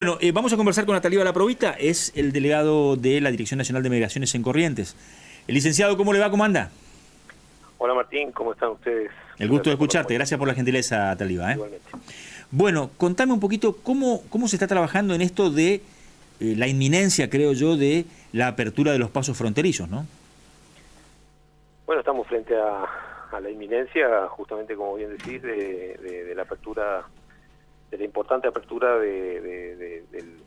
Bueno, vamos a conversar con Atalíba Laprovita, es el delegado de la Dirección Nacional de Migraciones en Corrientes. El licenciado, ¿cómo le va? ¿Cómo anda? Hola Martín, ¿cómo están ustedes? El gusto de escucharte, gracias por la gentileza, Atalíba. Igualmente. Bueno, contame un poquito cómo se está trabajando en esto de la inminencia, creo yo, de la apertura de los pasos fronterizos, ¿no? Bueno, estamos frente a la inminencia, justamente como bien decís, de la apertura, de la importante apertura del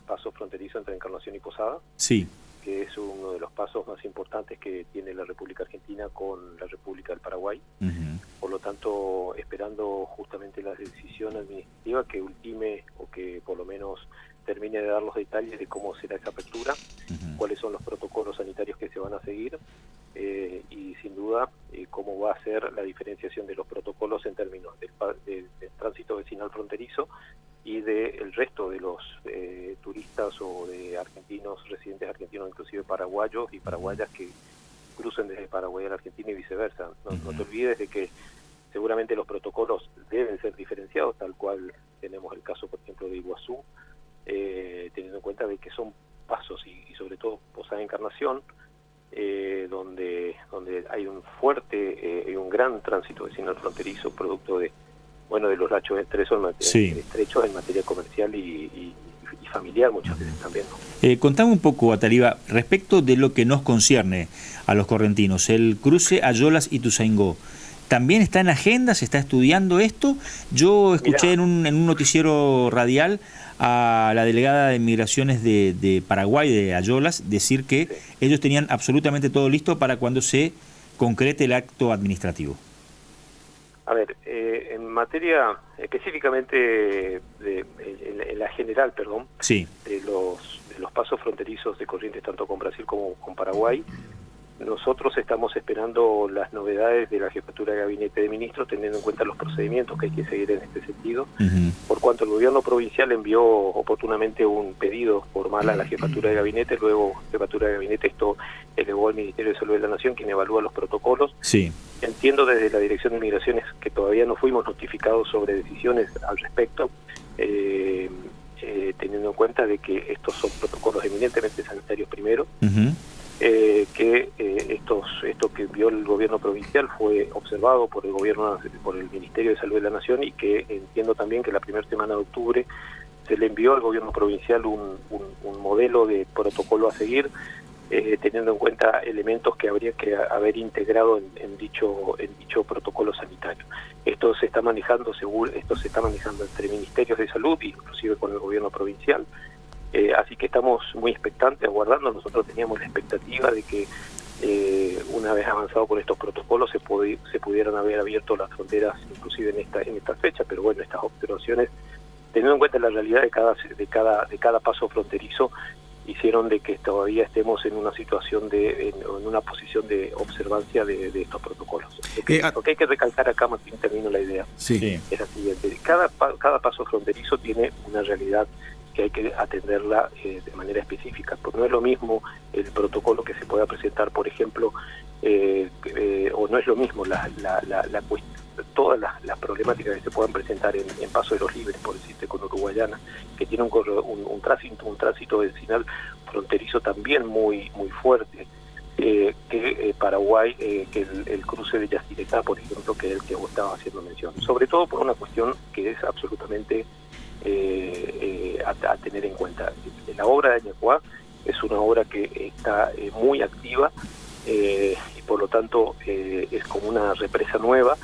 paso fronterizo entre Encarnación y Posada. Sí. Que es uno de los pasos más importantes que tiene la República Argentina con la República del Paraguay. Por lo tanto, esperando justamente la decisión administrativa que ultime o que por lo menos termine de dar los detalles de cómo será esa apertura, cuáles son los protocolos sanitarios que se van a seguir y sin duda cómo va a ser la diferenciación de los protocolos en términos del tránsito vecinal fronterizo y del resto de los turistas o de argentinos, residentes argentinos, inclusive paraguayos y paraguayas que crucen desde Paraguay a la Argentina y viceversa. No te olvides de que seguramente los protocolos deben ser diferenciados, tal cual tenemos el caso, por ejemplo, de Iguazú, teniendo en cuenta de que son pasos y sobre todo Posada Encarnación, donde hay un fuerte y un gran tránsito vecinal fronterizo producto de los lachos estrechos en materia comercial y familiar muchas veces también, ¿no? Contame un poco, Atalíba, respecto de lo que nos concierne a los correntinos, el cruce Ayolas y Ituzaingó. ¿También está en agenda? ¿Se está estudiando esto? Yo escuché en un noticiero radial a la delegada de Migraciones de Paraguay, de Ayolas, decir que ellos tenían absolutamente todo listo para cuando se concrete el acto administrativo. A ver, en materia específicamente en la general, sí, de los pasos fronterizos de Corrientes tanto con Brasil como con Paraguay, nosotros estamos esperando las novedades de la Jefatura de Gabinete de Ministros, teniendo en cuenta los procedimientos que hay que seguir en este sentido, por cuanto el gobierno provincial envió oportunamente un pedido formal a la Jefatura de Gabinete, luego Jefatura de Gabinete esto elevó al Ministerio de Salud de la Nación, quien evalúa los protocolos. Sí. Entiendo desde la Dirección de Migraciones que todavía no fuimos notificados sobre decisiones al respecto, teniendo en cuenta de que estos son protocolos eminentemente sanitarios primero, esto que envió el gobierno provincial fue observado por el Ministerio de Salud de la Nación y que entiendo también que la primera semana de octubre se le envió al gobierno provincial un modelo de protocolo a seguir, teniendo en cuenta elementos que habría que haber integrado en dicho protocolo sanitario. Esto se está manejando entre ministerios de salud, inclusive con el gobierno provincial. Así que estamos muy expectantes, aguardando. Nosotros teníamos la expectativa de que una vez avanzado con estos protocolos se pudieran haber abierto las fronteras inclusive en esta fecha, pero bueno, estas observaciones, teniendo en cuenta la realidad de cada paso fronterizo, hicieron de que todavía estemos en una situación en una posición de observancia de estos protocolos. Lo que hay que recalcar acá, Martín, termino la idea, es la siguiente: cada paso fronterizo tiene una realidad que hay que atenderla de manera específica, porque no es lo mismo el protocolo que se pueda presentar, por ejemplo, o no es lo mismo todas las problemáticas que se puedan presentar en Paso de los Libres, por decirte, con Uruguayana, que tiene un tránsito vecinal fronterizo también muy fuerte, que Paraguay, que el cruce de Yacyretá, por ejemplo, que es el que vos estabas haciendo mención, sobre todo por una cuestión que es absolutamente a tener en cuenta. La obra de Añacuá es una obra que está muy activa y por lo tanto es como una represa nueva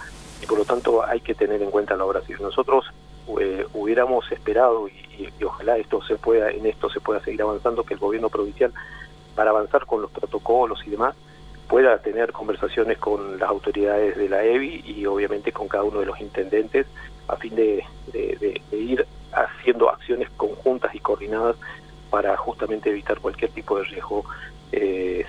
y por lo tanto hay que tener en cuenta la obra. Si nosotros hubiéramos esperado y ojalá en esto se pueda seguir avanzando, que el gobierno provincial, para avanzar con los protocolos y demás, pueda tener conversaciones con las autoridades de la EBI y obviamente con cada uno de los intendentes a fin de ir haciendo acciones conjuntas y coordinadas para justamente evitar cualquier tipo de riesgo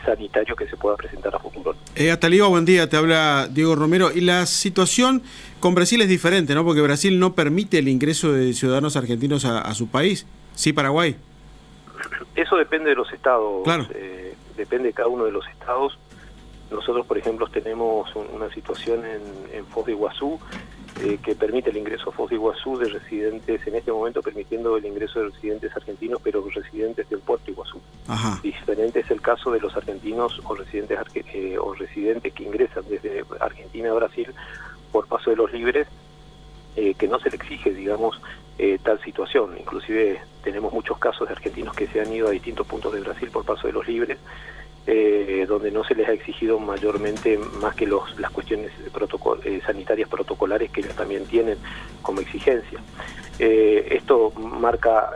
sanitario que se pueda presentar a futuro. Atalíba, buen día, te habla Diego Romero. Y la situación con Brasil es diferente, ¿no? Porque Brasil no permite el ingreso de ciudadanos argentinos a su país. Sí, Paraguay. Eso depende de los estados, claro. Depende de cada uno de los estados. Nosotros, por ejemplo, tenemos una situación en Foz de Iguazú que permite el ingreso a Foz de Iguazú de residentes, en este momento permitiendo el ingreso de residentes argentinos, pero residentes del puerto de Iguazú. Ajá. Diferente es el caso de los argentinos o residentes que ingresan desde Argentina a Brasil por Paso de los Libres, que no se le exige, digamos, tal situación. Inclusive tenemos muchos casos de argentinos que se han ido a distintos puntos de Brasil por Paso de los Libres, donde no se les ha exigido mayormente más que las cuestiones sanitarias protocolares que ellos también tienen como exigencia. Esto marca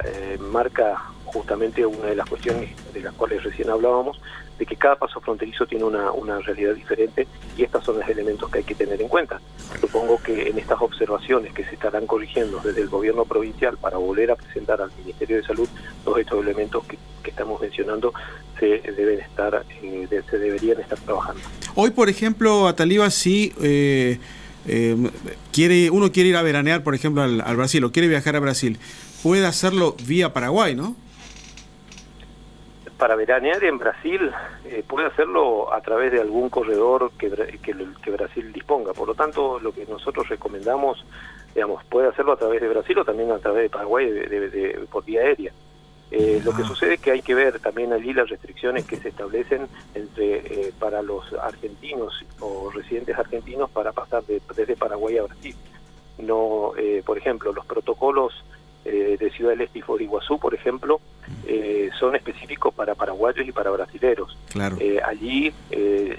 justamente una de las cuestiones de las cuales recién hablábamos, de que cada paso fronterizo tiene una realidad diferente, y estos son los elementos que hay que tener en cuenta. Supongo que en estas observaciones que se estarán corrigiendo desde el gobierno provincial para volver a presentar al Ministerio de Salud, todos estos elementos que estamos mencionando se deberían estar trabajando. Hoy, por ejemplo, Ataliva, si uno quiere ir a veranear, por ejemplo, al Brasil, o quiere viajar a Brasil, puede hacerlo vía Paraguay, ¿no? Para veranear en Brasil puede hacerlo a través de algún corredor que Brasil disponga. Por lo tanto, lo que nosotros recomendamos, digamos, puede hacerlo a través de Brasil o también a través de Paraguay por vía aérea. Lo que sucede es que hay que ver también allí las restricciones que se establecen para los argentinos o residentes argentinos para pasar desde Paraguay a Brasil. No, por ejemplo, los protocolos de Ciudad del Este y Foz de Iguazú, por ejemplo, son específicos para paraguayos y para brasileros. Claro. Allí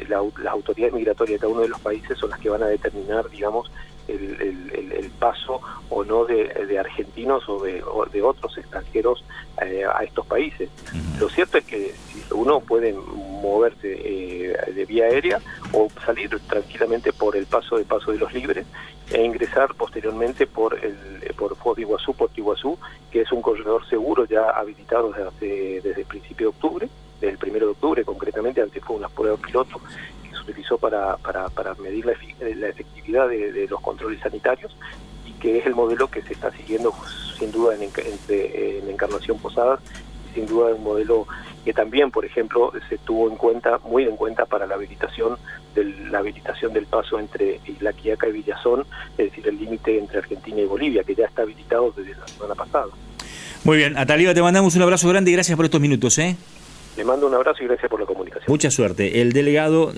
las autoridades migratorias de cada uno de los países son las que van a determinar, digamos, el paso o no de argentinos o de otros extranjeros a estos países. Lo cierto es que uno puede moverse de vía aérea o salir tranquilamente por el Paso de los Libres e ingresar posteriormente por Foz de Iguazú, Puerto Iguazú, que es un corredor seguro ya habilitado desde el principio de octubre, del 1 de octubre concretamente. Antes fue una prueba piloto que se utilizó para medir la efectividad de los controles sanitarios, y que es el modelo que se está siguiendo sin duda en Encarnación Posadas, y sin duda un modelo que también, por ejemplo, se tuvo muy en cuenta para la habilitación del paso entre Isla Quiaca y Villazón, es decir, el límite entre Argentina y Bolivia, que ya está habilitado desde la semana pasada. Muy bien, Ataliva, te mandamos un abrazo grande y gracias por estos minutos. Le mando un abrazo y gracias por la comunicación. Mucha suerte. El delegado